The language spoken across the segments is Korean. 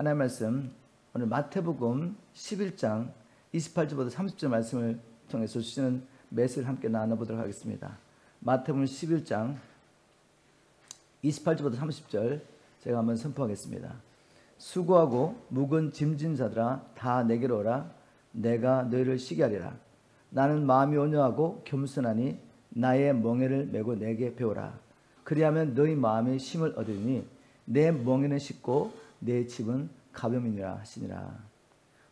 하나님 말씀 오늘 마태복음 11장 28절부터 30절 말씀을 통해서 주시는 메시지를 함께 나눠보도록 하겠습니다. 마태복음 11장 28절부터 30절 제가 한번 선포하겠습니다. 수고하고 무거운 짐진 자들아 다 내게로 오라. 내가 너희를 쉬게 하리라. 나는 마음이 온유하고 겸손하니 나의 멍에를 메고 내게 배우라. 그리하면 너희 마음의 쉼을 얻으리니 내 멍에는 쉽고 내 짐은 가벼움이니라 하시니라.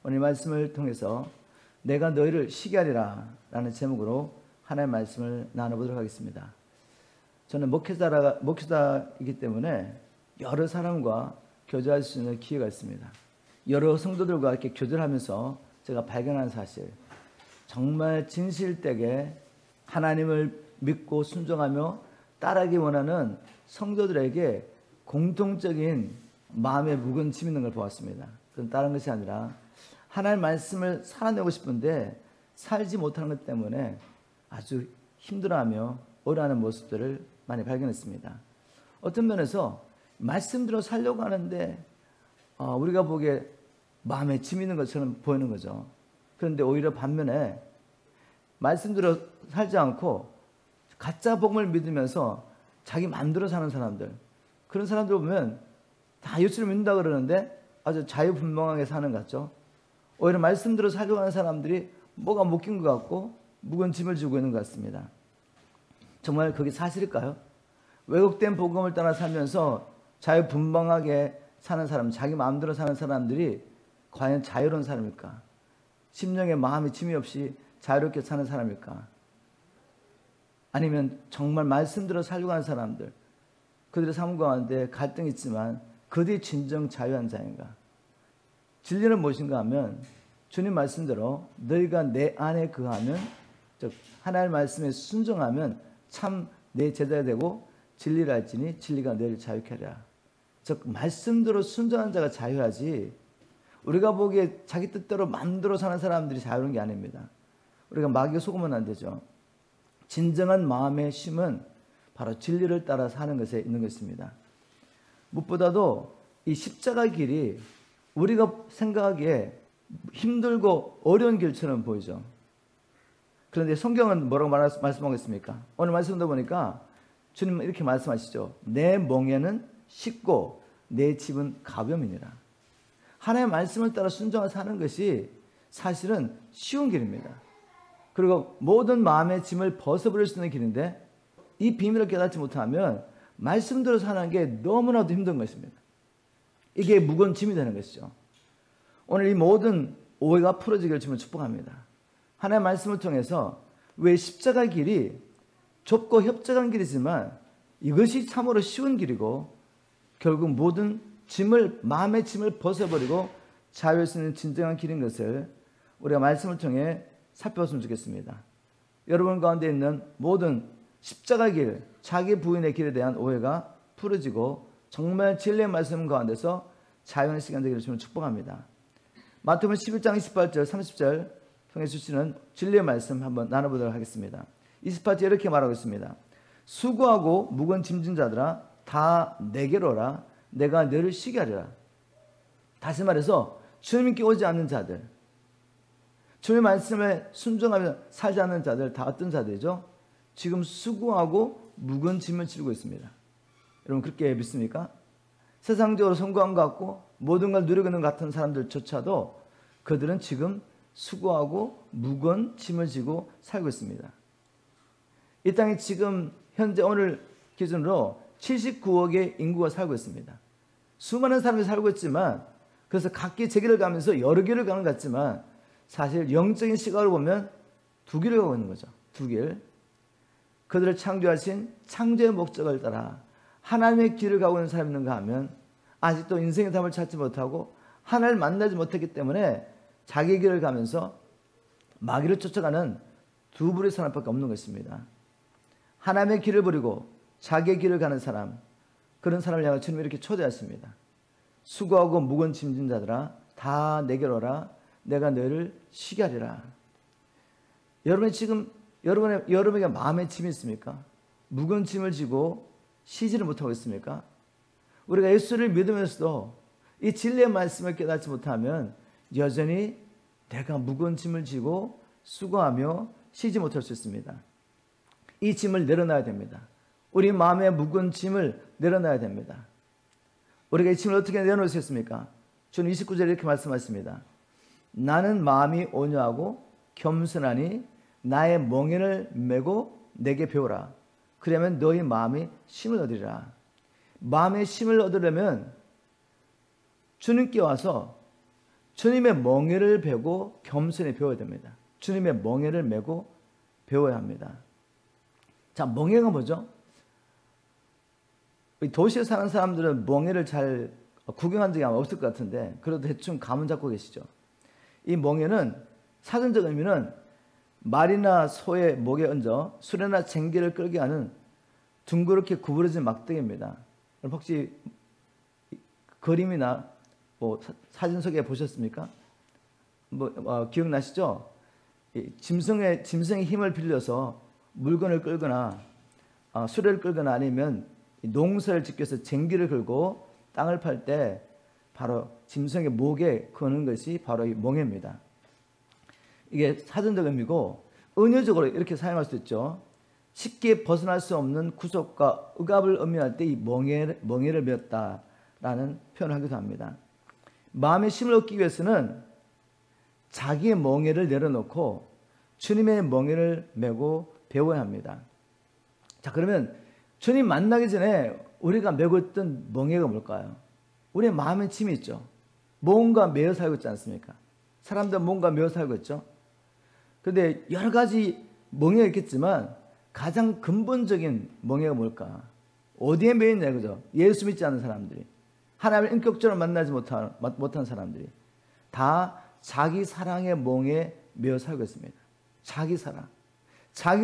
오늘 말씀을 통해서 내가 너희를 쉬게 하리라 라는 제목으로 하나님의 말씀을 나눠보도록 하겠습니다. 저는 목회자이기 때문에 여러 사람과 교제할 수 있는 기회가 있습니다. 여러 성도들과 이렇게 교제를 하면서 제가 발견한 사실, 정말 진실되게 하나님을 믿고 순종하며 따르기 원하는 성도들에게 공통적인 마음의 무거운 짐이 있는 걸 보았습니다. 그건 다른 것이 아니라 하나님의 말씀을 살아내고 싶은데 살지 못하는 것 때문에 아주 힘들어하며 어려워하는 모습들을 많이 발견했습니다. 어떤 면에서 말씀대로 살려고 하는데 우리가 보기에 마음에 짐이 있는 것처럼 보이는 거죠. 그런데 오히려 반면에 말씀대로 살지 않고 가짜 복음을 믿으면서 자기 마음대로 사는 사람들, 그런 사람들 보면 다 예수를 믿는다 그러는데 아주 자유분방하게 사는 것 같죠. 오히려 말씀대로 살려고 하는 사람들이 뭐가 묶인 것 같고 무거운 짐을 지고 있는 것 같습니다. 정말 그게 사실일까요? 왜곡된 복음을 따라 살면서 자유분방하게 사는 사람, 자기 마음대로 사는 사람들이 과연 자유로운 사람일까? 심령에 마음의 짐이 없이 자유롭게 사는 사람일까? 아니면 정말 말씀대로 살려고 하는 사람들, 그들의 삶 가운데 갈등이 있지만 그들이 진정 자유한 자인가? 진리는 무엇인가 하면 주님 말씀대로 너희가 내 안에 거하면, 즉 하나님의 말씀에 순종하면 참 내 제자가 되고 진리를 알지니 진리가 너희를 자유케 하리라. 즉 말씀대로 순종한 자가 자유하지, 우리가 보기에 자기 뜻대로 마음대로 사는 사람들이 자유로운 게 아닙니다. 우리가 마귀에 속으면 안 되죠. 진정한 마음의 쉼은 바로 진리를 따라 사는 것에 있는 것입니다. 무엇보다도 이 십자가 길이 우리가 생각하기에 힘들고 어려운 길처럼 보이죠. 그런데 성경은 뭐라고 말씀하고 있습니까? 오늘 말씀도 보니까 주님은 이렇게 말씀하시죠. 내 멍에는 쉽고 내 짐은 가벼움이니라. 하나님의 말씀을 따라 순종하여 사는 것이 사실은 쉬운 길입니다. 그리고 모든 마음의 짐을 벗어버릴 수 있는 길인데 이 비밀을 깨닫지 못하면 말씀대로 사는 게 너무나도 힘든 것입니다. 이게 무거운 짐이 되는 것이죠. 오늘 이 모든 오해가 풀어지기를 주님을 축복합니다. 하나님의 말씀을 통해서 왜 십자가 길이 좁고 협착한 길이지만 이것이 참으로 쉬운 길이고 결국 모든 짐을, 마음의 짐을 벗어버리고 자유할 수 있는 진정한 길인 것을 우리가 말씀을 통해 살펴봤으면 좋겠습니다. 여러분 가운데 있는 모든 십자가 길, 자기 부인의 길에 대한 오해가 풀어지고 정말 진리의 말씀 가운데서 자유하는 시간 되기를 주님을 축복합니다. 마태복음 11장 28절 30절 통해 주시는 진리의 말씀 한번 나눠보도록 하겠습니다. 28절 이렇게 말하고 있습니다. 수고하고 무거운 짐진 자들아 다 내게로 오라. 내가 너를 쉬게 하리라. 다시 말해서 주님께 오지 않는 자들, 주님의 말씀에 순종하며 살지 않는 자들, 다 어떤 자들이죠? 지금 수고하고 무거운 짐을 지고 있습니다. 여러분 그렇게 믿습니까? 세상적으로 성공한 것 같고 모든 걸 누리고 있는 것 같은 사람들조차도 그들은 지금 수고하고 무거운 짐을 지고 살고 있습니다. 이 땅에 지금 현재 오늘 기준으로 79억의 인구가 살고 있습니다. 수많은 사람이 살고 있지만 그래서 각기 제 길을 가면서 여러 길을 가는 것 같지만 사실 영적인 시각으로 보면 두 길을 가고 있는 거죠. 두 길. 그들을 창조하신 창조의 목적을 따라 하나님의 길을 가고 있는 사람이 있는가 하면 아직도 인생의 답을 찾지 못하고 하나님을 만나지 못했기 때문에 자기 길을 가면서 마귀를 쫓아가는 두 부류의 사람밖에 없는 것입니다. 하나님의 길을 버리고 자기의 길을 가는 사람, 그런 사람을 향해 주님이 이렇게 초대하십니다. 수고하고 무거운 짐진 자들아 다 내게로 오라. 내가 너희를 쉬게 하리라. 여러분이 지금 여러분에게 마음에 짐이 있습니까? 무거운 짐을 지고 쉬지를 못하고 있습니까? 우리가 예수를 믿으면서도 이 진리의 말씀을 깨닫지 못하면 여전히 내가 무거운 짐을 지고 수고하며 쉬지 못할 수 있습니다. 이 짐을 내려놔야 됩니다. 우리 마음의 무거운 짐을 내려놔야 됩니다. 우리가 이 짐을 어떻게 내려놓을 수 있습니까? 주님 29절에 이렇게 말씀하십니다. 나는 마음이 온유하고 겸손하니 나의 멍에를 메고 내게 배우라. 그러면 너희 마음이 쉼을 얻으리라. 마음의 쉼을 얻으려면 주님께 와서 주님의 멍에를 베고 겸손히 배워야 됩니다. 주님의 멍에를 메고 배워야 합니다. 자, 멍에가 뭐죠? 도시에 사는 사람들은 멍에를 잘 구경한 적이 아마 없을 것 같은데 그래도 대충 감은 잡고 계시죠. 이 멍에는 사전적 의미는 말이나 소의 목에 얹어 수레나 쟁기를 끌게 하는 둥그렇게 구부러진 막대기입니다. 혹시 그림이나 사진 속에 보셨습니까? 기억나시죠? 짐승의 힘을 빌려서 물건을 끌거나 수레를 끌거나 아니면 농사를 짓기 위해서 쟁기를 걸고 땅을 팔 때 바로 짐승의 목에 거는 것이 바로 이 멍에입니다. 이게 사전적 의미고 은유적으로 이렇게 사용할 수 있죠. 쉽게 벗어날 수 없는 구속과 억압을 의미할 때 이 멍에를 메었다라는 표현을 하기도 합니다. 마음의 쉼을 얻기 위해서는 자기의 멍에를 내려놓고 주님의 멍에를 메고 배워야 합니다. 자, 그러면 주님 만나기 전에 우리가 메고 있던 멍에가 뭘까요? 우리의 마음의 짐이 있죠. 뭔가 메어 살고 있지 않습니까? 사람들은 뭔가 메어 살고 있죠. 그런데 여러 가지 멍에가 있겠지만 가장 근본적인 멍에가 뭘까? 어디에 메어 있냐 그죠? 예수 믿지 않는 사람들이, 하나님을 인격적으로 만나지 못한 사람들이 다 자기 사랑의 멍에 메어 살고 있습니다. 자기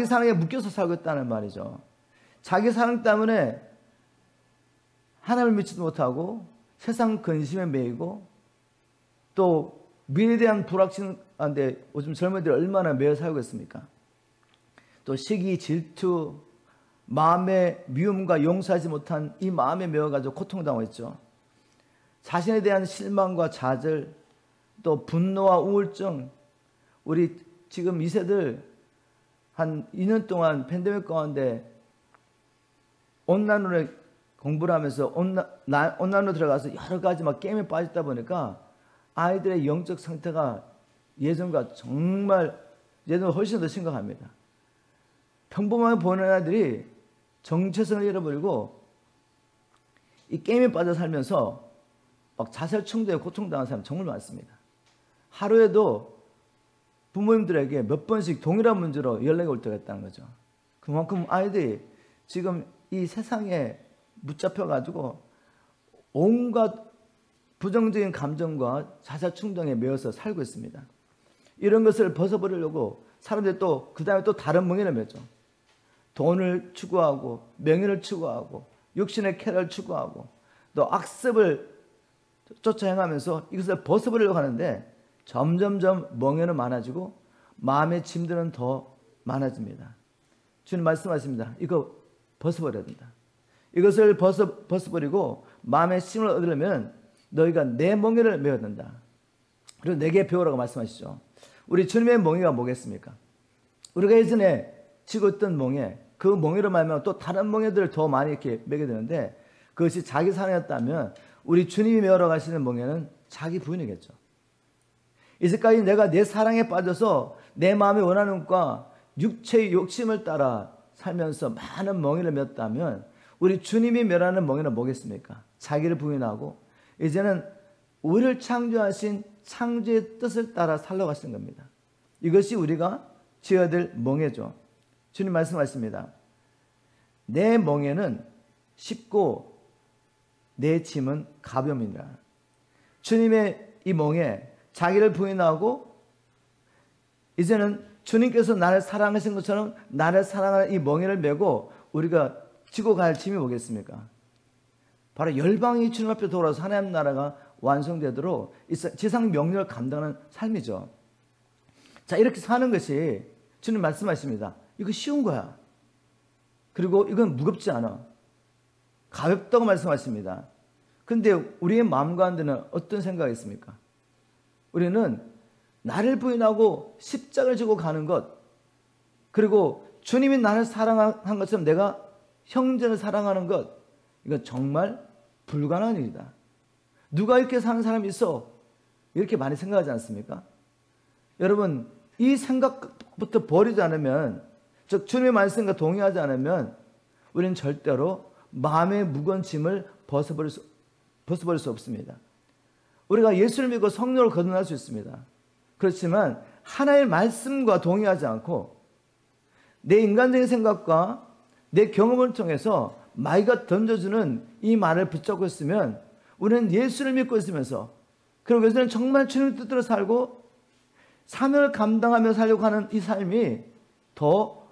사랑에 묶여서 살고 있다는 말이죠. 자기 사랑 때문에 하나님을 믿지도 못하고 세상 근심에 매이고 또 미래에 대한 불확실한데 요즘 젊은이들이 얼마나 매여 살고 있습니까? 또 시기, 질투, 마음의 미움과 용서하지 못한 이 마음에 매여가지고 고통당하고 있죠. 자신에 대한 실망과 좌절, 또 분노와 우울증. 우리 지금 2세들 한 2년 동안 팬데믹 가운데 온라인으로 공부를 하면서 온라인으로 들어가서 여러 가지 막 게임에 빠지다 보니까 아이들의 영적 상태가 예전과 훨씬 더 심각합니다. 평범하게 보는 아이들이 정체성을 잃어버리고 이 게임에 빠져 살면서 막 자살 충동에 고통당하는 사람 정말 많습니다. 하루에도 부모님들에게 몇 번씩 동일한 문제로 연락이 올 때가 있다는 거죠. 그만큼 아이들이 지금 이 세상에 붙잡혀가지고 온갖 부정적인 감정과 자살 충동에 매여서 살고 있습니다. 이런 것을 벗어버리려고 사람들이 또 그 다음에 또 다른 멍에를 매죠. 돈을 추구하고 명예를 추구하고 육신의 쾌락을 추구하고 또 악습을 쫓아 행하면서 이것을 벗어버리려고 하는데 점점점 멍에는 많아지고 마음의 짐들은 더 많아집니다. 주님 말씀하십니다. 이거 벗어버려야 된다. 이것을 벗어버리고 마음의 쉼을 얻으려면 너희가 내 멍에를 메어야 된다. 그리고 내게 배우라고 말씀하시죠. 우리 주님의 멍에가 뭐겠습니까? 우리가 예전에 지고 있던 멍에, 그 멍에로 말하면 또 다른 멍에들을 더 많이 이렇게 메게 되는데 그것이 자기 사랑이었다면 우리 주님이 메어러 가시는 멍에는 자기 부인이겠죠. 이제까지 내가 내 사랑에 빠져서 내 마음이 원하는 것과 육체의 욕심을 따라 살면서 많은 멍에를 메었다면 우리 주님이 멸하는 멍에는 뭐겠습니까? 자기를 부인하고 이제는 우리를 창조하신 창조의 뜻을 따라 살아가시는 겁니다. 이것이 우리가 지어야 될 멍에죠. 주님 말씀하십니다. 내 멍에는 쉽고 내 짐은 가벼움이니라. 주님의 이 멍에 자기를 부인하고 이제는 주님께서 나를 사랑하신 것처럼 나를 사랑하는 이 멍에를 메고 우리가 지고 갈 짐이 뭐겠습니까? 바로 열방이 주님 앞에 돌아서 하나님 나라가 완성되도록 지상 명령을 감당하는 삶이죠. 자, 이렇게 사는 것이 주님 말씀하십니다. 이거 쉬운 거야. 그리고 이건 무겁지 않아. 가볍다고 말씀하십니다. 근데 우리의 마음 가운데는 어떤 생각이 있습니까? 우리는 나를 부인하고 십자가를 지고 가는 것, 그리고 주님이 나를 사랑한 것처럼 내가 형제를 사랑하는 것, 이건 정말 불가능한 일이다. 누가 이렇게 사는 사람이 있어? 이렇게 많이 생각하지 않습니까? 여러분, 이 생각부터 버리지 않으면, 즉 주님의 말씀과 동의하지 않으면 우리는 절대로 마음의 무거운 짐을 벗어버릴 수 없습니다. 우리가 예수를 믿고 성령을 거듭날 수 있습니다. 그렇지만 하나님의 말씀과 동의하지 않고 내 인간적인 생각과 내 경험을 통해서 마귀가 던져주는 이 말을 붙잡고 있으면 우리는 예수를 믿고 있으면서, 그리고 예수는 정말 주님의 뜻대로 살고 사명을 감당하며 살려고 하는 이 삶이 더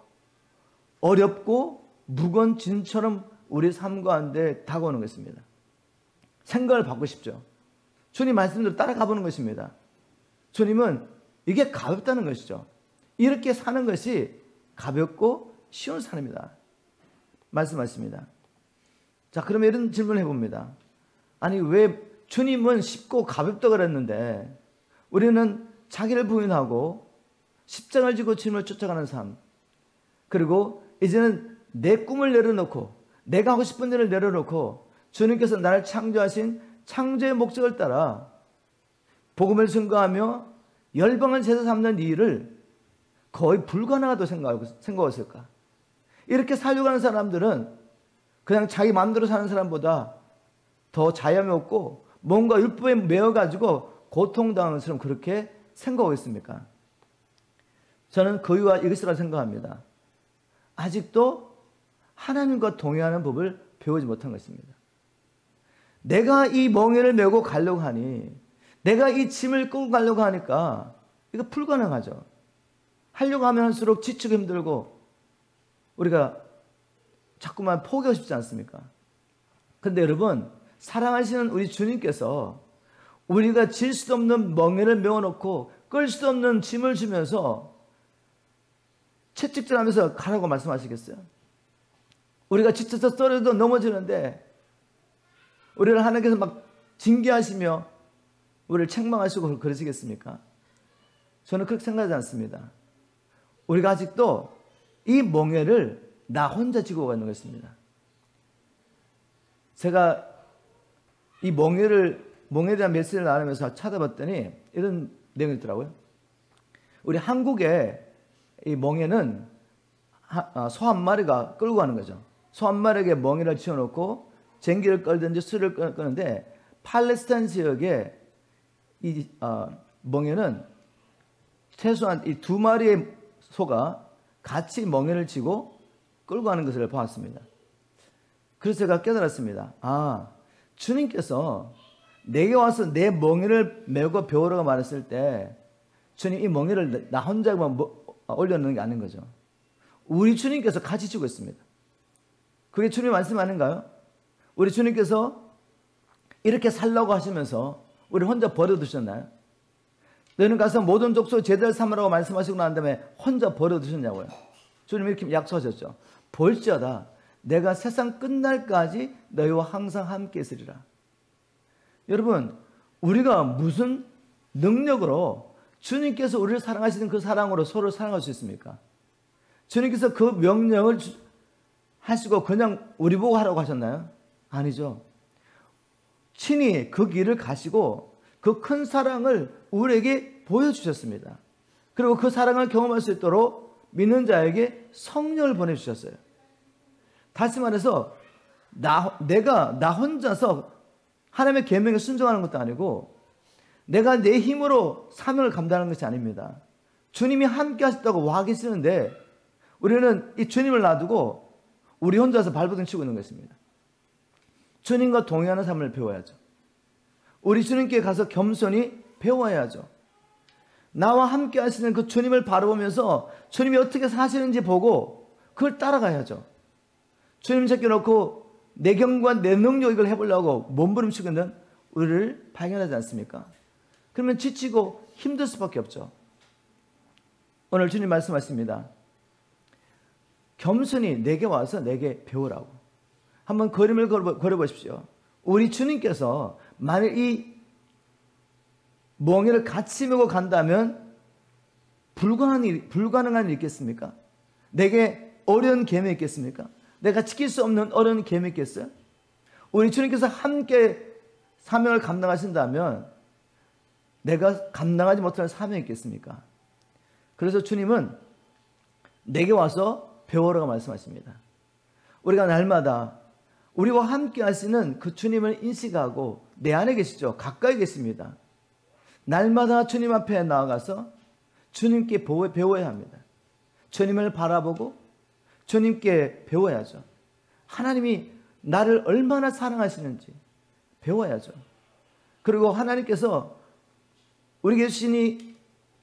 어렵고 무거운 짐처럼 우리 삶 가운데 다가오는 것입니다. 생각을 바꾸십시오. 주님 말씀대로 따라가 보는 것입니다. 주님은 이게 가볍다는 것이죠. 이렇게 사는 것이 가볍고 쉬운 삶이다 말씀하십니다. 자, 그러면 이런 질문을 해봅니다. 아니, 왜 주님은 쉽고 가볍다 그랬는데 우리는 자기를 부인하고 십자가를 지고 주님을 쫓아가는 삶, 그리고 이제는 내 꿈을 내려놓고 내가 하고 싶은 일을 내려놓고 주님께서 나를 창조하신 창조의 목적을 따라 복음을 증거하며 열방을 제사 삼는 이 일을 거의 불가능하다고 생각했을까? 이렇게 살려고 하는 사람들은 그냥 자기 마음대로 사는 사람보다 더 자유함이 없고 뭔가 율법에 매여가지고 고통당하는 것처럼 그렇게 생각하고 있습니까? 저는 그 이유가 이것이라고 생각합니다. 아직도 하나님과 동의하는 법을 배우지 못한 것입니다. 내가 이 멍에를 메고 가려고 하니, 내가 이 짐을 끌고 가려고 하니까 이거 불가능하죠. 하려고 하면 할수록 지치고 힘들고 우리가 자꾸만 포기하고 싶지 않습니까? 그런데 여러분, 사랑하시는 우리 주님께서 우리가 질 수도 없는 멍에를 메워놓고 끌 수도 없는 짐을 주면서 채찍질하면서 가라고 말씀하시겠어요? 우리가 지쳐서 떨어져도 넘어지는데 우리를 하나님께서 막 징계하시며 우리를 책망하시고 그러시겠습니까? 저는 그렇게 생각하지 않습니다. 우리가 아직도 이 멍에를 나 혼자 지고 가는 것입니다. 제가 이 멍에에 대한 메시지를 나누면서 찾아봤더니 이런 내용이 있더라고요. 우리 한국의 이 멍에는 소 한 마리가 끌고 가는 거죠. 소 한 마리에게 멍에를 치워놓고 쟁기를 끌든지 술을 끄는데, 팔레스타인 지역의 이 멍에는 최소한 이 두 마리의 소가 같이 멍에를 치고 끌고 가는 것을 보았습니다. 그래서 제가 깨달았습니다. 아, 주님께서 내게 와서 내 멍에를 메고 배우라고 말했을 때 주님 이 멍에를 나 혼자만 올려놓는 게 아닌 거죠. 우리 주님께서 같이 지고 있습니다. 그게 주님 말씀 아닌가요? 우리 주님께서 이렇게 살라고 하시면서 우리 혼자 버려두셨나요? 너희는 가서 모든 족속 제자를 삼으라고 말씀하시고 난 다음에 혼자 버려두셨냐고요. 주님 이렇게 약속하셨죠. 볼지어다 내가 세상 끝날까지 너희와 항상 함께 있으리라. 여러분, 우리가 무슨 능력으로 주님께서 우리를 사랑하시는 그 사랑으로 서로를 사랑할 수 있습니까? 주님께서 그 명령을 하시고 그냥 우리 보고 하라고 하셨나요? 아니죠. 친히 그 길을 가시고 그 큰 사랑을 우리에게 보여주셨습니다. 그리고 그 사랑을 경험할 수 있도록 믿는 자에게 성령을 보내주셨어요. 다시 말해서 내가 나 혼자서 하나님의 계명에 순종하는 것도 아니고 내가 내 힘으로 사명을 감당하는 것이 아닙니다. 주님이 함께 하셨다고 와 계시는데 우리는 이 주님을 놔두고 우리 혼자서 발버둥 치고 있는 것입니다. 주님과 동행하는 삶을 배워야죠. 우리 주님께 가서 겸손히 배워야죠. 나와 함께 하시는 그 주님을 바라보면서 주님이 어떻게 사시는지 보고 그걸 따라가야죠. 주님 제껴놓고 내 경과 내 능력 이걸 해보려고 몸부림치고 있는 우리를 발견하지 않습니까? 그러면 지치고 힘들 수밖에 없죠. 오늘 주님 말씀하십니다. 겸손히 내게 와서 내게 배우라고. 한번 걸음을 걸어보십시오. 우리 주님께서 만일 이 멍에를 같이 메고 간다면 불가능한 일이 있겠습니까? 내게 어려운 계명이 있겠습니까? 내가 지킬 수 없는 어려운 계명이 있겠어요? 우리 주님께서 함께 사명을 감당하신다면 내가 감당하지 못할 사명이 있겠습니까? 그래서 주님은 내게 와서 배우라고 말씀하십니다. 우리가 날마다 우리와 함께 하시는 그 주님을 인식하고 내 안에 계시죠. 가까이 계십니다. 날마다 주님 앞에 나아가서 주님께 배워야 합니다. 주님을 바라보고 주님께 배워야죠. 하나님이 나를 얼마나 사랑하시는지 배워야죠. 그리고 하나님께서 우리에게 주신 이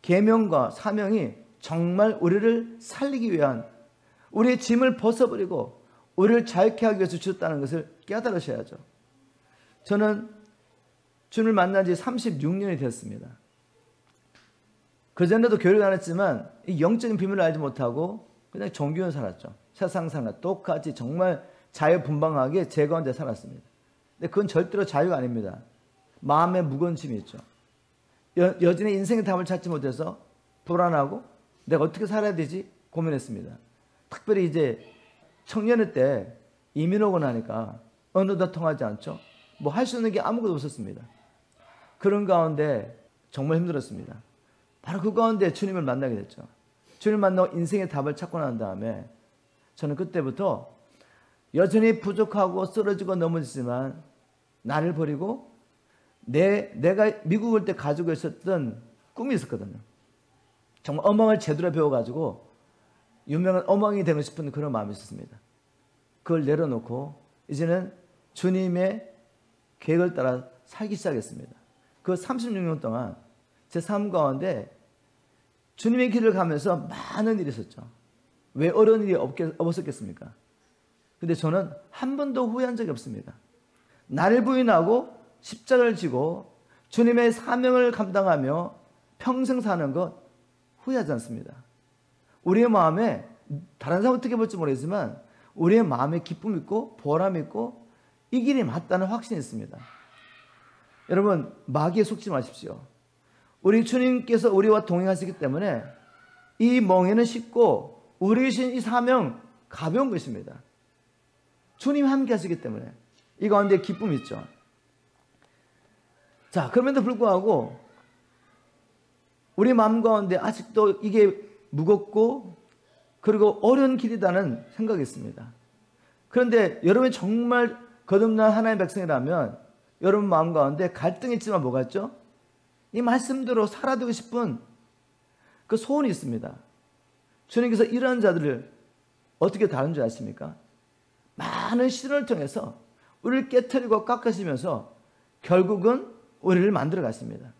계명과 사명이 정말 우리를 살리기 위한, 우리의 짐을 벗어버리고 우리를 자유케 하기 위해서 주셨다는 것을 깨달으셔야죠. 저는 주님을 만난 지 36년이 되었습니다. 그전에도 교회를 다녔지만 이 영적인 비밀을 알지 못하고 그냥 종교는 살았죠. 세상상과 똑같이 정말 자유분방하게 제 가운데 살았습니다. 근데 그건 절대로 자유가 아닙니다. 마음에 무거운 짐이 있죠. 여전히 인생의 답을 찾지 못해서 불안하고 내가 어떻게 살아야 되지 고민했습니다. 특별히 이제 청년의 때 이민 오고 나니까 언어도 통하지 않죠. 뭐 할 수 있는 게 아무것도 없었습니다. 그런 가운데 정말 힘들었습니다. 바로 그 가운데 주님을 만나게 됐죠. 주님을 만나고 인생의 답을 찾고 난 다음에 저는 그때부터 여전히 부족하고 쓰러지고 넘어지지만 나를 버리고 내가 미국 올 때 가지고 있었던 꿈이 있었거든요. 정말 어망을 제대로 배워가지고 유명한 어망이 되고 싶은 그런 마음이 있었습니다. 그걸 내려놓고 이제는 주님의 계획을 따라 살기 시작했습니다. 그 36년 동안 제 삶 가운데 주님의 길을 가면서 많은 일이 있었죠. 왜 어려운 일이 없었겠습니까? 근데 저는 한 번도 후회한 적이 없습니다. 나를 부인하고 십자가를 지고 주님의 사명을 감당하며 평생 사는 것 후회하지 않습니다. 우리의 마음에 다른 사람 어떻게 볼지 모르겠지만 우리의 마음에 기쁨이 있고 보람 있고 이 길이 맞다는 확신이 있습니다. 여러분 마귀에 속지 마십시오. 우리 주님께서 우리와 동행하시기 때문에 이 멍에는 쉽고 우리 주신 이 사명 가벼운 것입니다. 주님 함께 하시기 때문에 이 가운데 기쁨이 있죠. 자, 그럼에도 불구하고 우리 마음 가운데 아직도 이게 무겁고 그리고 어려운 길이라는 생각이 있습니다. 그런데 여러분이 정말 거듭난 하나님의 백성이라면 여러분 마음 가운데 갈등이 있지만 뭐가 있죠? 이 말씀대로 살아되고 싶은 그 소원이 있습니다. 주님께서 이런 자들을 어떻게 다룬 줄 아십니까? 많은 시련을 통해서 우리를 깨트리고 깎으시면서 결국은 우리를 만들어 갔습니다.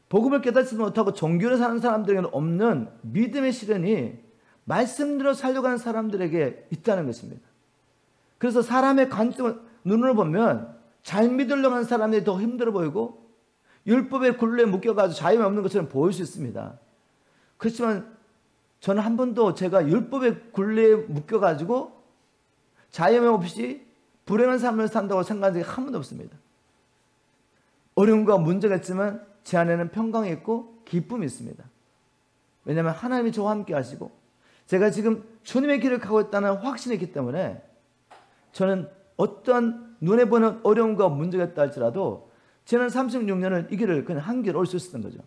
복음을 깨닫지 못하고 종교를 사는 사람들에게는 없는 믿음의 시련이 말씀대로 살려가는 사람들에게 있다는 것입니다. 그래서 사람의 관점을 눈으로 보면 잘 믿으려고 하는 사람이 더 힘들어 보이고 율법의 굴레에 묶여가지고 자유가 없는 것처럼 보일 수 있습니다. 그렇지만 저는 한 번도 제가 율법의 굴레에 묶여가지고 자유가 없이 불행한 삶을 산다고 생각한 적이 한 번도 없습니다. 어려움과 문제가 있지만 제 안에는 평강이 있고 기쁨이 있습니다. 왜냐하면 하나님이 저와 함께 하시고 제가 지금 주님의 길을 가고 있다는 확신이 있기 때문에 저는 어떤 눈에 보는 어려움과 문제가 있다 할지라도 지난 36년을 이 길을 그냥 한 길 올 수 있었던 거죠.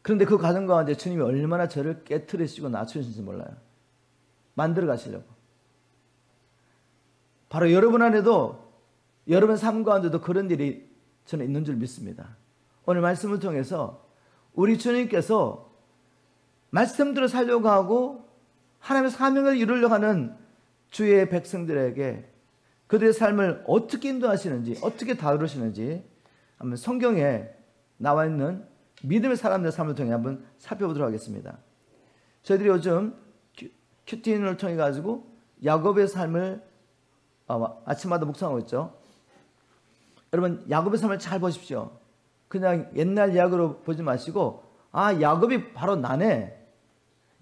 그런데 그 과정 가운데 주님이 얼마나 저를 깨트리시고 낮추시는지 몰라요. 만들어 가시려고. 바로 여러분 안에도 여러분 삶 가운데도 그런 일이 저는 있는 줄 믿습니다. 오늘 말씀을 통해서 우리 주님께서 말씀대로 살려고 하고 하나님의 사명을 이루려고 하는 주의 백성들에게 그들의 삶을 어떻게 인도하시는지 어떻게 다루시는지 한번 성경에 나와 있는 믿음의 사람들의 삶을 통해 한번 살펴보도록 하겠습니다. 저희들이 요즘 큐티인을 통해 가지고 야곱의 삶을 아침마다 묵상하고 있죠. 여러분 야곱의 삶을 잘 보십시오. 그냥 옛날 이야기로 보지 마시고 야곱이 바로 나네.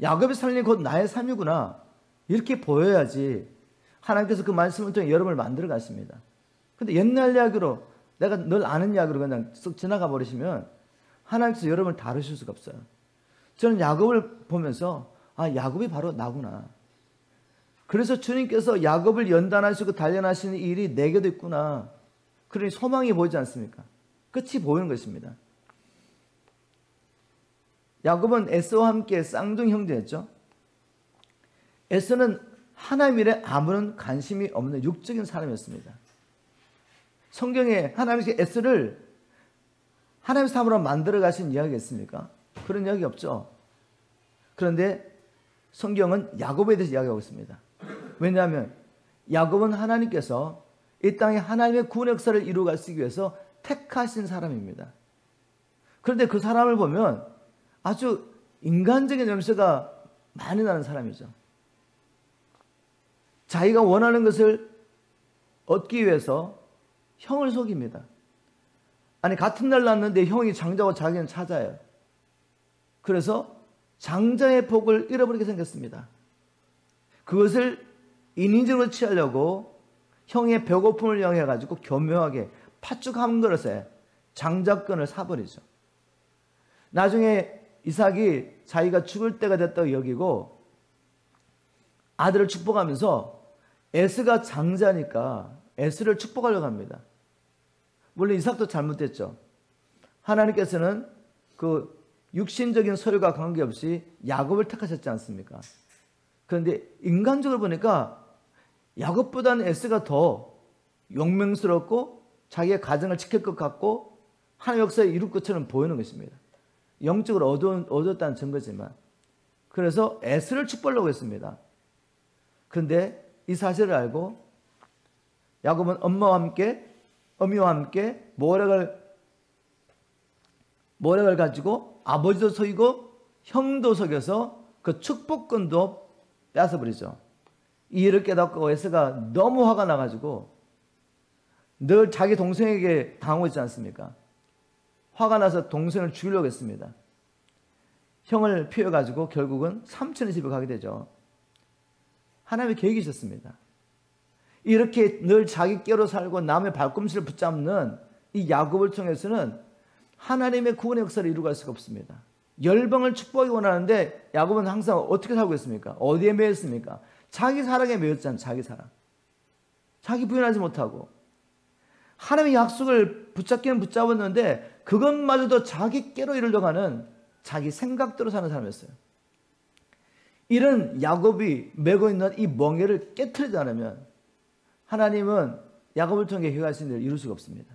야곱의 삶이 곧 나의 삶이구나. 이렇게 보여야지 하나님께서 그 말씀을 통해 여러분을 만들어 가십니다. 근데 옛날 이야기로 내가 늘 아는 이야기로 그냥 쓱 지나가 버리시면 하나님께서 여러분을 다루실 수가 없어요. 저는 야곱을 보면서 야곱이 바로 나구나. 그래서 주님께서 야곱을 연단하시고 단련하시는 일이 내게도 있구나. 그러니 소망이 보이지 않습니까? 끝이 보이는 것입니다. 야곱은 에서와 함께 쌍둥이 형제였죠. 에서는 하나님 일에 아무런 관심이 없는 육적인 사람이었습니다. 성경에 하나님께서 에서를 하나님의 사람으로 만들어 가신 이야기가 있습니까? 그런 이야기 없죠. 그런데 성경은 야곱에 대해서 이야기하고 있습니다. 왜냐하면 야곱은 하나님께서 이 땅에 하나님의 구원의 역사를 이루어가시기 위해서 택하신 사람입니다. 그런데 그 사람을 보면 아주 인간적인 염소가 많이 나는 사람이죠. 자기가 원하는 것을 얻기 위해서 형을 속입니다. 아니 같은 날 낳았는데 형이 장자고 자기는 차자예요. 그래서 장자의 복을 잃어버리게 생겼습니다. 그것을 인위적으로 취하려고 형의 배고픔을 이용해 가지고 교묘하게 팥죽 한 그릇에 장자권을 사버리죠. 나중에 이삭이 자기가 죽을 때가 됐다고 여기고 아들을 축복하면서 에스가 장자니까 에스를 축복하려고 합니다. 물론 이삭도 잘못됐죠. 하나님께서는 그 육신적인 소유가 관계없이 야곱을 택하셨지 않습니까? 그런데 인간적으로 보니까 야곱보다는 에스가 더 용맹스럽고 자기의 가정을 지킬 것 같고 하나님의 역사에 이룰 것처럼 보이는 것입니다. 영적으로 얻었다는 증거지만. 그래서 에스를 축복하려고 했습니다. 그런데 이 사실을 알고 야곱은 어미와 함께 모략을 가지고 아버지도 속이고 형도 속여서 그 축복권도 뺏어버리죠. 이 일을 깨닫고 에스가 너무 화가 나가지고 늘 자기 동생에게 당하고 있지 않습니까? 화가 나서 동생을 죽이려고 했습니다. 형을 피해가지고 결국은 삼촌의 집에 가게 되죠. 하나님의 계획이 있었습니다. 이렇게 늘 자기 꾀로 살고 남의 발꿈치를 붙잡는 이 야곱을 통해서는 하나님의 구원의 역사를 이루어갈 수가 없습니다. 열방을 축복하기 원하는데 야곱은 항상 어떻게 살고 있습니까? 어디에 매였습니까? 자기 사랑에 매였잖아요. 자기 사랑. 자기 부인하지 못하고 하나님의 약속을 붙잡기는 붙잡았는데 그것마저도 자기 꾀로 이루려고 하는 자기 생각대로 사는 사람이었어요. 이런 야곱이 메고 있는 이 멍에를 깨트리지 않으면 하나님은 야곱을 통해 행하신 일을 이룰 수가 없습니다.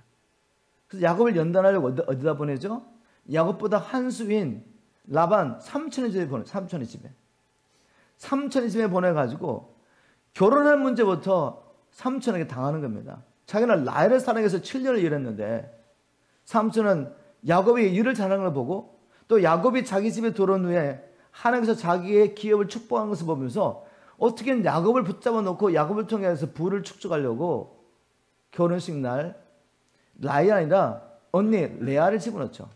그래서 야곱을 연단하려고 어디다 보내죠? 야곱보다 한 수인 라반 삼촌의 집에 보내가지고 결혼할 문제부터 삼촌에게 당하는 겁니다. 자기는 라헬을 사랑해서 7년을 일했는데 삼촌은 야곱이 일을 잘하는 걸 보고 또 야곱이 자기 집에 들어온 후에 하나님께서 자기의 기업을 축복하는 것을 보면서 어떻게든 야곱을 붙잡아 놓고 야곱을 통해서 부를 축적하려고 결혼식 날 라헬이 아니라 언니 레아를 집어넣죠.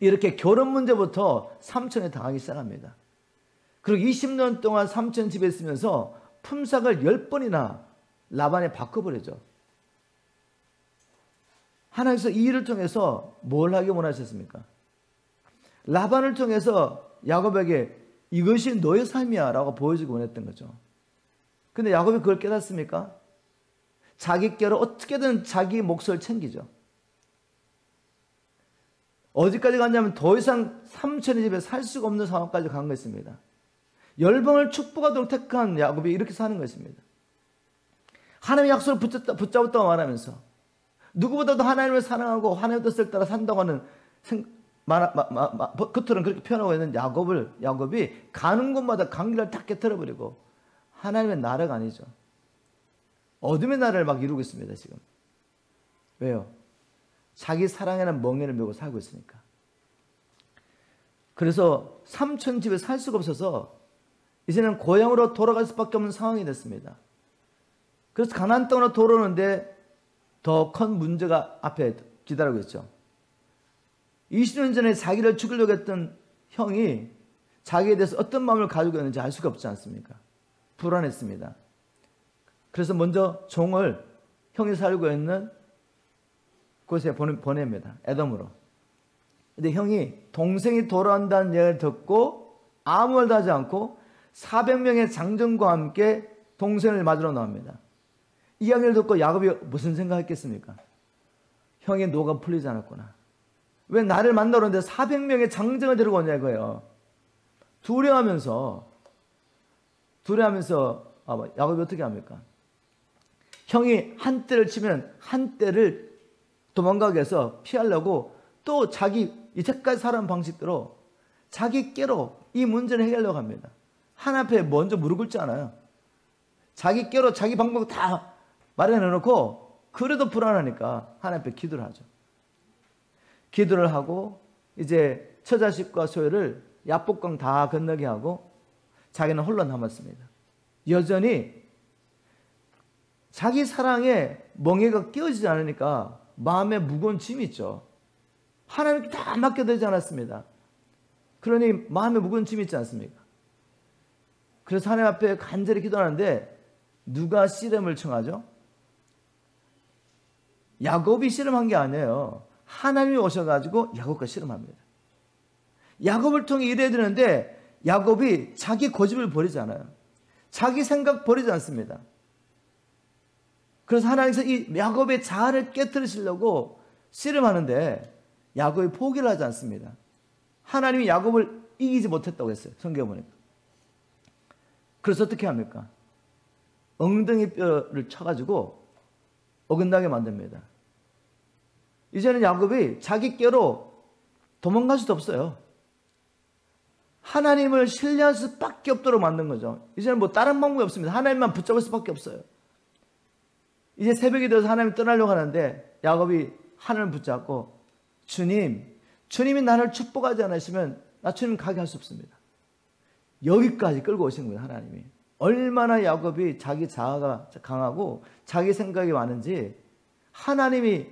이렇게 결혼 문제부터 삼촌에 당하기 시작합니다. 그리고 20년 동안 삼촌 집에 있으면서 품삯을 10번이나 라반에 바꿔버리죠. 하나님께서 이 일을 통해서 뭘 하기 원하셨습니까? 라반을 통해서 야곱에게 이것이 너의 삶이야 라고 보여주기 원했던 거죠. 근데 야곱이 그걸 깨닫습니까? 자기 께로 어떻게든 자기 몫을 챙기죠. 어디까지 갔냐면 더 이상 삼촌의 집에 살 수가 없는 상황까지 간 것입니다. 열방을 축복하도록 택한 야곱이 이렇게 사는 것입니다. 하나님의 약속을 붙잡았다고 말하면서 누구보다도 하나님을 사랑하고 하나님의 뜻을 따라 산다고 하는 겉으로는 그렇게 표현하고 있는 야곱이 가는 곳마다 강길을 탁 깨트려버리고 하나님의 나라가 아니죠. 어둠의 나라를 막 이루고 있습니다. 지금. 왜요? 자기 사랑에는 멍에를 메고 살고 있으니까. 그래서 삼촌 집에 살 수가 없어서 이제는 고향으로 돌아갈 수밖에 없는 상황이 됐습니다. 그래서 가나안 땅으로 돌아오는데 더 큰 문제가 앞에 기다리고 있죠. 20년 전에 자기를 죽이려고 했던 형이 자기에 대해서 어떤 마음을 가지고 있는지 알 수가 없지 않습니까? 불안했습니다. 그래서 먼저 종을 형이 살고 있는 곳에 보냅니다. 에돔으로. 근데 형이 동생이 돌아온다는 얘기를 듣고 아무 말도 하지 않고 400명의 장정과 함께 동생을 맞으러 나옵니다. 이야기를 듣고 야곱이 무슨 생각했겠습니까? 형의 노가 풀리지 않았구나. 왜 나를 만나러 오는데 400명의 장정을 데리고 오냐 이거예요. 두려워하면서 야곱이 어떻게 합니까? 형이 한 대를 치면 한 대를 도망가게 해서 피하려고 또 자기 이제까지 살아온 방식대로 자기 깨로 이 문제를 해결하려고 합니다. 하나님 앞에 먼저 무릎 꿇지 않아요. 자기 깨로 자기 방법 다 마련해놓고 그래도 불안하니까 하나님 앞에 기도를 하죠. 기도를 하고 이제 처자식과 소유를 야복강 다 건너게 하고 자기는 홀로 남았습니다. 여전히 자기 사랑에 멍에가 끼어지지 않으니까 마음에 무거운 짐이 있죠. 하나님께 다 맡겨드리지 않았습니다. 그러니 마음에 무거운 짐이 있지 않습니까? 그래서 하나님 앞에 간절히 기도하는데 누가 씨름을 청하죠? 야곱이 씨름한 게 아니에요. 하나님이 오셔가지고 야곱과 씨름합니다. 야곱을 통해 일해야 되는데 야곱이 자기 고집을 버리지 않아요. 자기 생각 버리지 않습니다. 그래서 하나님께서 이 야곱의 자아를 깨트리시려고 씨름하는데 야곱이 포기를 하지 않습니다. 하나님이 야곱을 이기지 못했다고 했어요. 성경에 보니까. 그래서 어떻게 합니까? 엉덩이 뼈를 쳐가지고 어긋나게 만듭니다. 이제는 야곱이 자기 꾀로 도망갈 수도 없어요. 하나님을 신뢰할 수밖에 없도록 만든 거죠. 이제는 뭐 다른 방법이 없습니다. 하나님만 붙잡을 수밖에 없어요. 이제 새벽이 되어서 하나님이 떠나려고 하는데 야곱이 하늘을 붙잡고 주님이 나를 축복하지 않으시면 나 주님 가게 할 수 없습니다. 여기까지 끌고 오신 거예요. 하나님이. 얼마나 야곱이 자기 자아가 강하고 자기 생각이 많은지 하나님이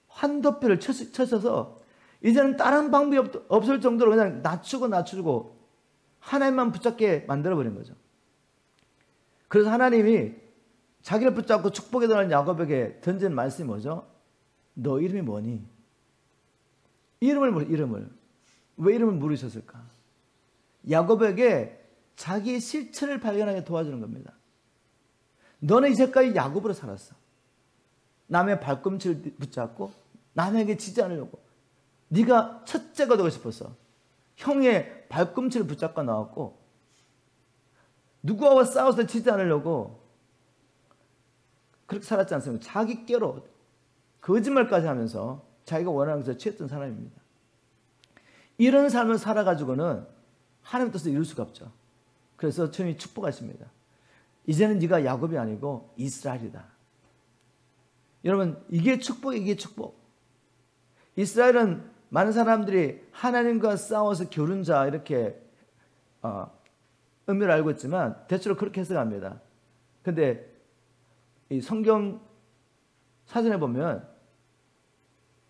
환도표를 쳐서 이제는 다른 방법이 없을 정도로 그냥 낮추고 하나님만 붙잡게 만들어버린 거죠. 그래서 하나님이 자기를 붙잡고 축복에 들어가는 야곱에게 던진 말씀이 뭐죠? 너 이름이 뭐니? 이름을. 왜 이름을 물으셨을까? 야곱에게 자기 실체를 발견하게 도와주는 겁니다. 너는 이제까지 야곱으로 살았어. 남의 발꿈치를 붙잡고 남에게 지지 않으려고. 네가 첫째가 되고 싶었어. 형의 발꿈치를 붙잡고 나왔고 누구와 싸워서 지지 않으려고 그렇게 살았지 않습니까? 자기 꾀로 거짓말까지 하면서 자기가 원하는 것을 취했던 사람입니다. 이런 삶을 살아가지고는 하나님의 뜻을 이룰 수가 없죠. 그래서 주님이 축복하십니다. 이제는 네가 야곱이 아니고 이스라엘이다. 여러분, 이게 축복이에요. 이게 축복. 이스라엘은 많은 사람들이 하나님과 싸워서 겨룬 자 이렇게 의미를 알고 있지만 대체로 그렇게 해석합니다. 근데 이 성경 사전에 보면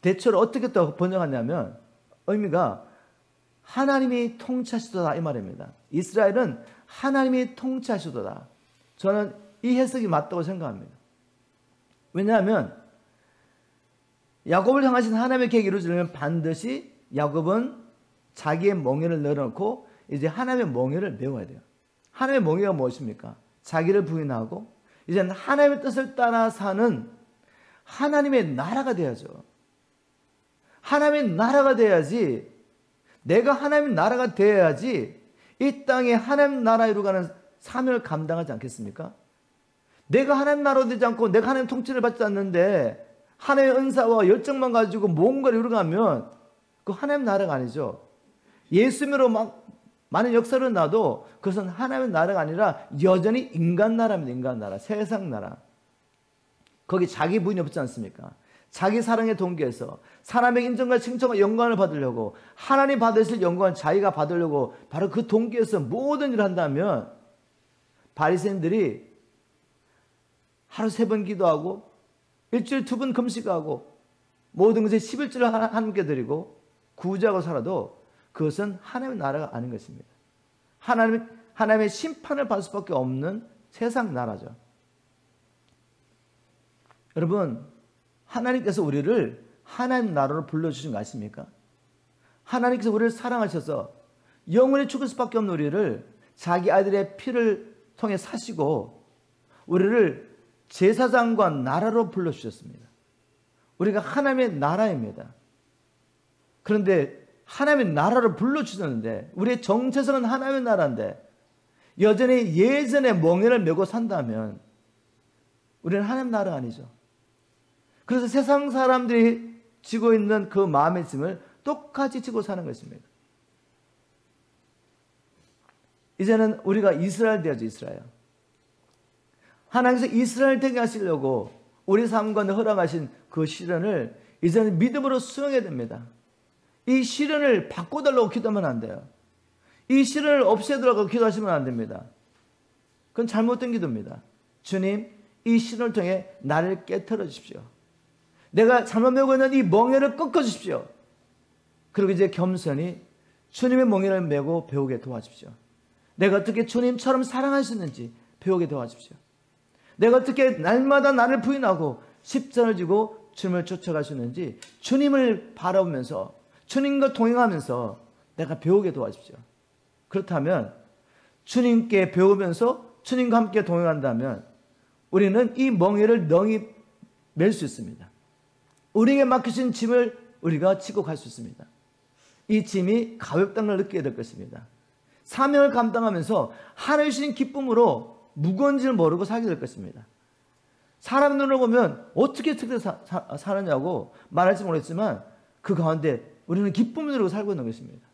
대체로 어떻게 또 번역하냐면 의미가 하나님이 통치하시도다 이 말입니다. 이스라엘은 하나님이 통치하시도다. 저는 이 해석이 맞다고 생각합니다. 왜냐하면 야곱을 향하신 하나님의 계획이 이루어지려면 반드시 야곱은 자기의 멍에를 내려놓고 이제 하나님의 멍에를 메워야 돼요. 하나님의 멍에가 무엇입니까? 자기를 부인하고 이제는 하나님의 뜻을 따라 사는 하나님의 나라가 돼야죠. 하나님의 나라가 돼야지, 내가 하나님의 나라가 돼야지 이 땅에 하나님 나라 이루어가는 사명을 감당하지 않겠습니까? 내가 하나님 나라가 되지 않고 내가 하나님 통치를 받지 않는데 하나님의 은사와 열정만 가지고 뭔가를 이루어가면 그 하나님 나라가 아니죠. 예수님으로 막 많은 역사를 놔도 그것은 하나님의 나라가 아니라 여전히 인간 나라입니다. 인간 나라, 세상 나라. 거기 자기 부인이 없지 않습니까? 자기 사랑의 동기에서 사람의 인정과 칭찬과 영광을 받으려고 하나님 받으실 영광을 자기가 받으려고 바로 그 동기에서 모든 일을 한다면 바리새인들이 하루 3번 기도하고 일주일 2번 금식하고 모든 것에 11조를 하나님께 드리고 구제하고 살아도 그것은 하나님의 나라가 아닌 것입니다. 하나님의 심판을 받을 수밖에 없는 세상 나라죠. 여러분, 하나님께서 우리를 하나님 나라로 불러주신 거 아십니까? 하나님께서 우리를 사랑하셔서 영원히 죽을 수밖에 없는 우리를 자기 아들의 피를 통해 사시고 우리를 제사장과 나라로 불러주셨습니다. 우리가 하나님의 나라입니다. 그런데 하나님의 나라로 불러주셨는데 우리의 정체성은 하나님의 나라인데 여전히 예전의 멍에를 메고 산다면 우리는 하나님 나라가 아니죠. 그래서 세상 사람들이 지고 있는 그 마음의 짐을 똑같이 지고 사는 것입니다. 이제는 우리가 이스라엘 되어야죠. 이스라엘. 하나님께서 이스라엘 되게 하시려고 우리 삶 가운데 허락하신 그 시련을 이제는 믿음으로 수용해야 됩니다. 이 시련을 바꿔달라고 기도하면 안 돼요. 이 시련을 없애달라고 기도하시면 안 됩니다. 그건 잘못된 기도입니다. 주님, 이 시련을 통해 나를 깨트려 주십시오. 내가 잘못 메고 있는 이 멍에를 꺾어 주십시오. 그리고 이제 겸손히 주님의 멍에를 메고 배우게 도와주십시오. 내가 어떻게 주님처럼 사랑하시는지 배우게 도와주십시오. 내가 어떻게 날마다 나를 부인하고 십자가를 지고 주님을 쫓아가시는지 주님을 바라보면서 주님과 동행하면서 내가 배우게 도와주십시오. 그렇다면 주님께 배우면서 주님과 함께 동행한다면 우리는 이 멍에를 능히 맬 수 있습니다. 우리에게 맡기신 짐을 우리가 지고 갈 수 있습니다. 이 짐이 가볍다는 걸 느끼게 될 것입니다. 사명을 감당하면서 하나님 주신 기쁨으로 무거운지를 모르고 살게 될 것입니다. 사람 눈으로 보면 어떻게 사느냐고 말할지 모르겠지만 그 가운데 우리는 기쁨을 누리고 살고 있는 것입니다.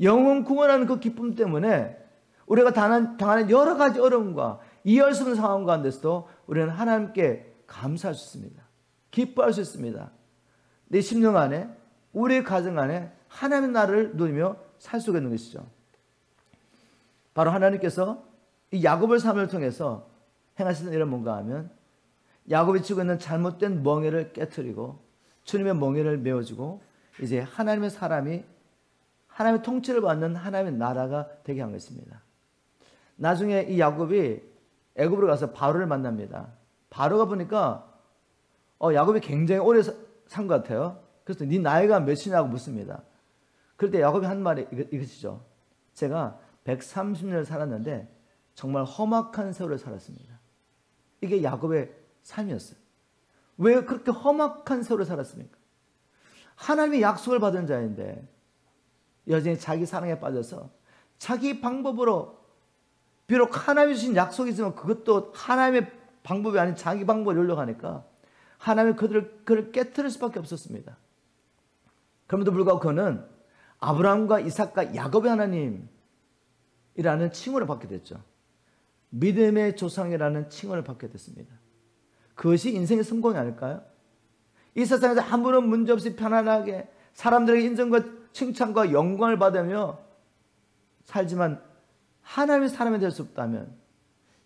영혼 구원하는 그 기쁨 때문에 우리가 당하는 여러 가지 어려움과 이해할 수 없는 상황 가운데서도 우리는 하나님께 감사할 수 있습니다. 기뻐할 수 있습니다. 내 심령 안에 우리의 가정 안에 하나님의 나라를 누리며 살 수 있는 것이죠. 바로 하나님께서 이 야곱의 삶을 통해서 행하시는 일은 뭔가 하면 야곱이 지고 있는 잘못된 멍에를 깨트리고 주님의 멍에를 메워주고 이제 하나님의 사람이 하나님의 통치를 받는 하나님의 나라가 되게 한 것입니다. 나중에 이 야곱이 애굽으로 가서 바로를 만납니다. 바로가 보니까 야곱이 굉장히 오래 산 것 같아요. 그래서 네 나이가 몇이냐고 묻습니다. 그럴 때 야곱이 한 말이 이것이죠. 제가 130년을 살았는데 정말 험악한 세월을 살았습니다. 이게 야곱의 삶이었어요. 왜 그렇게 험악한 세월을 살았습니까? 하나님의 약속을 받은 자인데 여전히 자기 사랑에 빠져서 자기 방법으로 비록 하나님이 주신 약속이지만 그것도 하나님의 방법이 아닌 자기 방법을 하려고 하니까 하나님이 그를 깨트릴 수밖에 없었습니다. 그럼에도 불구하고 그는 아브라함과 이삭과 야곱의 하나님이라는 칭호를 받게 됐죠. 믿음의 조상이라는 칭호를 받게 됐습니다. 그것이 인생의 성공이 아닐까요? 이 세상에서 아무런 문제없이 편안하게 사람들에게 인정과 칭찬과 영광을 받으며 살지만 하나님의 사람이 될 수 없다면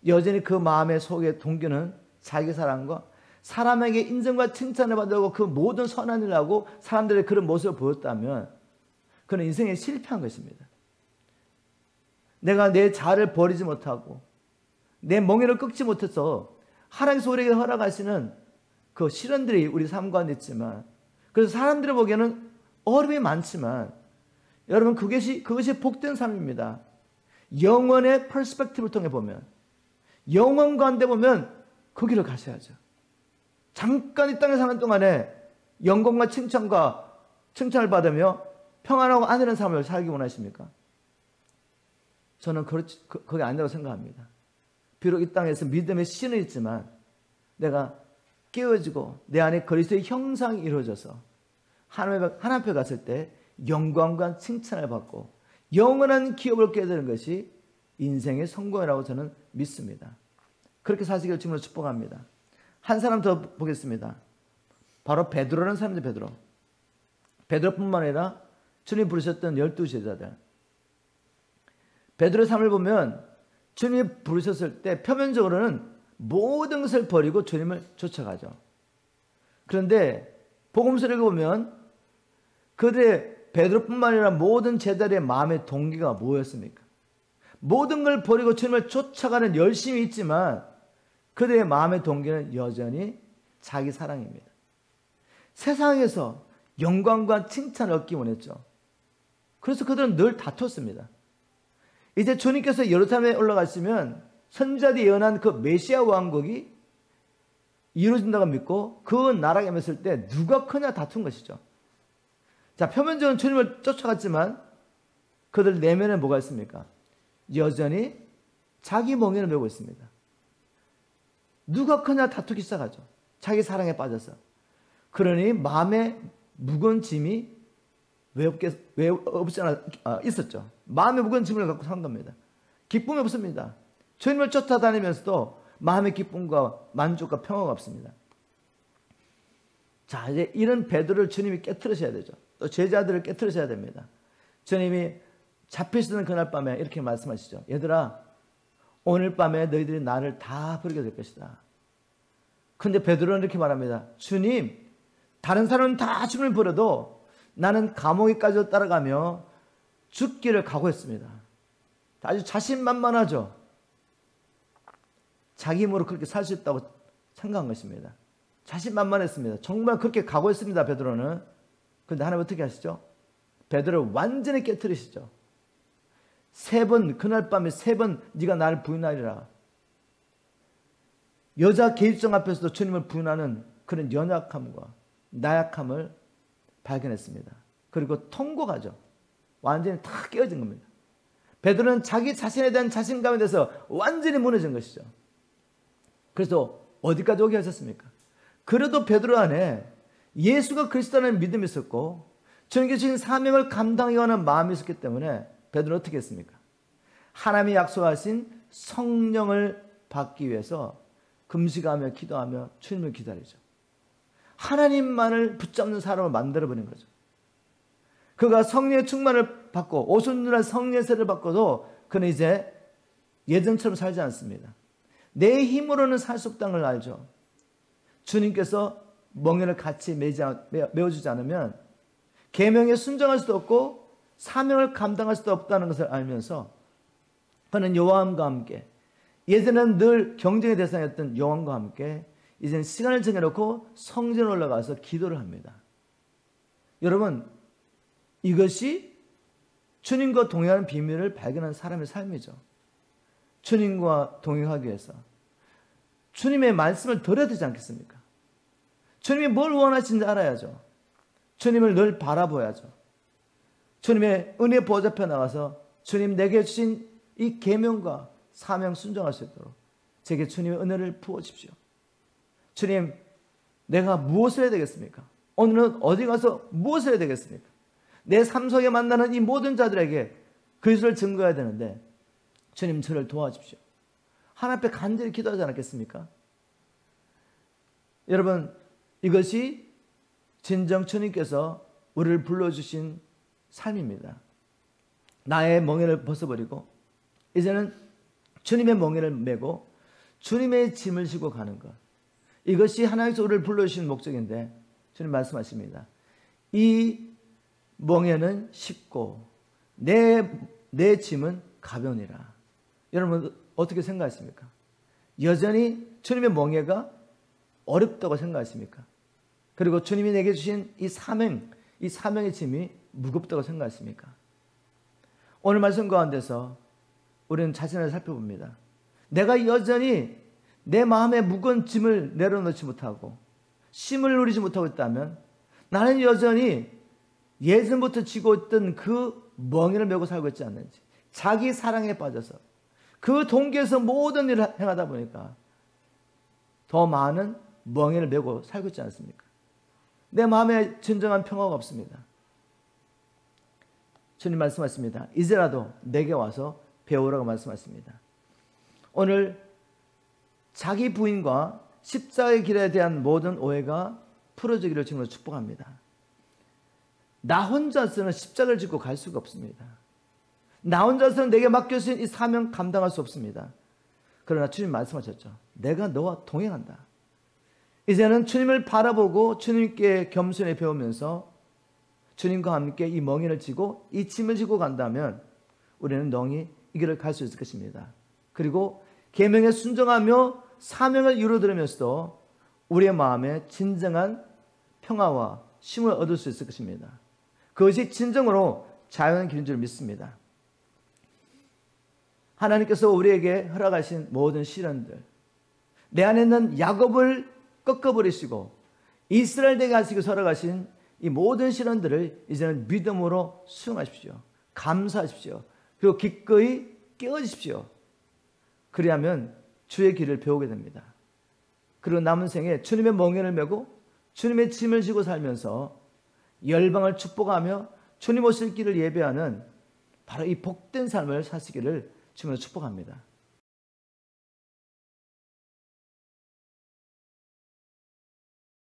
여전히 그 마음의 속에 동기는 자기 사랑과 사람에게 인정과 칭찬을 받으려고 그 모든 선한 일을 하고 사람들의 그런 모습을 보였다면 그는 인생에 실패한 것입니다. 내가 내 자아를 버리지 못하고 내 멍에를 꺾지 못해서 하나님께서 우리에게 허락하시는 그 시련들이 우리 삶 가운데 있지만 그래서 사람들이 보기에는 어려움이 많지만 여러분 그것이 복된 삶입니다. 영원의 퍼스펙티브를 통해 보면 영원 가운데 보면 그 길을 가셔야죠. 잠깐 이 땅에 사는 동안에 영광과 칭찬을 받으며 평안하고 안전한 삶을 살기 원하십니까? 저는 그게 아니라고 생각합니다. 비록 이 땅에서 믿음의 씨는 있지만 내가 깨어지고 내 안에 그리스도의 형상이 이루어져서 하나님 앞에 갔을 때 영광과 칭찬을 받고 영원한 기업을 얻게 되는 것이 인생의 성공이라고 저는 믿습니다. 그렇게 사시기를 주님으로 축복합니다. 한 사람 더 보겠습니다. 바로 베드로라는 사람입니다. 베드로뿐만 아니라 주님 부르셨던 12제자들. 베드로의 삶을 보면 주님이 부르셨을 때 표면적으로는 모든 것을 버리고 주님을 쫓아가죠. 그런데 복음서를 보면 그들의 베드로뿐만 아니라 모든 제자들의 마음의 동기가 뭐였습니까? 모든 걸 버리고 주님을 쫓아가는 열심이 있지만 그들의 마음의 동기는 여전히 자기 사랑입니다. 세상에서 영광과 칭찬을 얻기 원했죠. 그래서 그들은 늘 다퉜습니다. 이제 주님께서 예루살렘에 올라가시면 선지자들이 예언한 그 메시아 왕국이 이루어진다고 믿고 그 나라에 임했을 때 누가 크냐 다툰 것이죠. 자, 표면적으로는 주님을 쫓아갔지만 그들 내면에 뭐가 있습니까? 여전히 자기 멍에를 메고 있습니다. 누가 크냐 다투기 시작하죠. 자기 사랑에 빠져서. 그러니 마음에 무거운 짐이 왜 없지 않아 있었죠. 마음에 무거운 짐을 갖고 산 겁니다. 기쁨이 없습니다. 주님을 쫓아다니면서도 마음의 기쁨과 만족과 평화가 없습니다. 자, 이제 이런 베드로를 주님이 깨트리셔야 되죠. 또 제자들을 깨트리셔야 됩니다. 주님이 잡히시는 그날 밤에 이렇게 말씀하시죠. 얘들아, 오늘 밤에 너희들이 나를 다 버리게 될 것이다. 근데 베드로는 이렇게 말합니다. 주님, 다른 사람은 다 주님을 버려도 나는 감옥에까지 따라가며 죽기를 각오했습니다. 아주 자신만만하죠. 자기 힘으로 그렇게 살 수 있다고 생각한 것입니다. 자신만만했습니다. 정말 그렇게 각오했습니다. 베드로는. 그런데 하나님 어떻게 하시죠? 베드로를 완전히 깨트리시죠. 3번, 그날 밤에 3번 네가 나를 부인하리라. 여자 계집종 앞에서도 주님을 부인하는 그런 연약함과 나약함을 발견했습니다. 그리고 통곡하죠. 완전히 다 깨어진 겁니다. 베드로는 자기 자신에 대한 자신감에 대해서 완전히 무너진 것이죠. 그래서 어디까지 오게 하셨습니까? 그래도 베드로 안에 예수가 그리스도라는 믿음이 있었고 주님께 주신 사명을 감당해야 하는 마음이 있었기 때문에 베드로는 어떻게 했습니까? 하나님이 약속하신 성령을 받기 위해서 금식하며 기도하며 주님을 기다리죠. 하나님만을 붙잡는 사람을 만들어버린 거죠. 그가 성령의 충만을 받고 오순절날 성령의 세를 받고도 그는 이제 예전처럼 살지 않습니다. 내 힘으로는 살 수 없다는 걸 알죠. 주님께서 멍에를 같이 메어주지 않으면 계명에 순종할 수도 없고 사명을 감당할 수도 없다는 것을 알면서 그는 여호와함과 함께, 예전에는 늘 경쟁의 대상이었던 여호와함과 함께 이제는 시간을 정해놓고 성전에 올라가서 기도를 합니다. 여러분, 이것이 주님과 동행하는 비밀을 발견한 사람의 삶이죠. 주님과 동행하기 위해서 주님의 말씀을 들어야 되지 않겠습니까? 주님이 뭘 원하시는지 알아야죠. 주님을 늘 바라보야죠. 주님의 은혜 보좌 앞에 나가서 주님 내게 주신 이 계명과 사명 순종할 수 있도록 제게 주님의 은혜를 부어주십시오. 주님, 내가 무엇을 해야 되겠습니까? 오늘은 어디 가서 무엇을 해야 되겠습니까? 내 삶 속에 만나는 이 모든 자들에게 그리스도를 증거해야 되는데 주님 저를 도와주십시오. 하나님 앞에 간절히 기도하지 않았겠습니까? 여러분, 이것이 진정 주님께서 우리를 불러주신 삶입니다. 나의 멍에를 벗어버리고 이제는 주님의 멍에를 메고 주님의 짐을 지고 가는 것. 이것이 하나님께서 우리를 불러주신 목적인데 주님 말씀하십니다. 이 멍에는 쉽고 내 짐은 가벼우니라. 여러분 어떻게 생각하십니까? 여전히 주님의 멍에가 어렵다고 생각하십니까? 그리고 주님이 내게 주신 이 사명의 짐이 무겁다고 생각하십니까? 오늘 말씀 가운데서 우리는 자신을 살펴봅니다. 내가 여전히 내 마음에 무거운 짐을 내려놓지 못하고 쉼을 누리지 못하고 있다면 나는 여전히 예전부터 지고 있던 그 멍에를 메고 살고 있지 않는지, 자기 사랑에 빠져서 그 동기에서 모든 일을 행하다 보니까 더 많은 멍에를 메고 살고 있지 않습니까? 내 마음에 진정한 평화가 없습니다. 주님 말씀하십니다. 이제라도 내게 와서 배우라고 말씀하십니다. 오늘 자기 부인과 십자가의 길에 대한 모든 오해가 풀어지기를 주님으로 축복합니다. 나 혼자서는 십자가를 짚고 갈 수가 없습니다. 나 혼자서는 내게 맡겨진 이 사명 감당할 수 없습니다. 그러나 주님 말씀하셨죠. 내가 너와 동행한다. 이제는 주님을 바라보고 주님께 겸손히 배우면서 주님과 함께 이 멍에를 지고 이 짐을 지고 간다면 우리는 능히 이 길을 갈 수 있을 것입니다. 그리고 계명에 순종하며 사명을 이루어들으면서도 우리의 마음에 진정한 평화와 쉼을 얻을 수 있을 것입니다. 그것이 진정으로 자유한 길인 줄 믿습니다. 하나님께서 우리에게 허락하신 모든 시련들, 내 안에 있는 야곱을 꺾어버리시고 이스라엘에게 하시고 허락하신 이 모든 시련들을 이제는 믿음으로 수용하십시오. 감사하십시오. 그리고 기꺼이 깨어지십시오. 그리하면 주의 길을 배우게 됩니다. 그리고 남은 생에 주님의 멍에를 메고 주님의 짐을 지고 살면서 열방을 축복하며 주님 오실 길을 예배하는 바로 이 복된 삶을 사시기를 주님으로 축복합니다.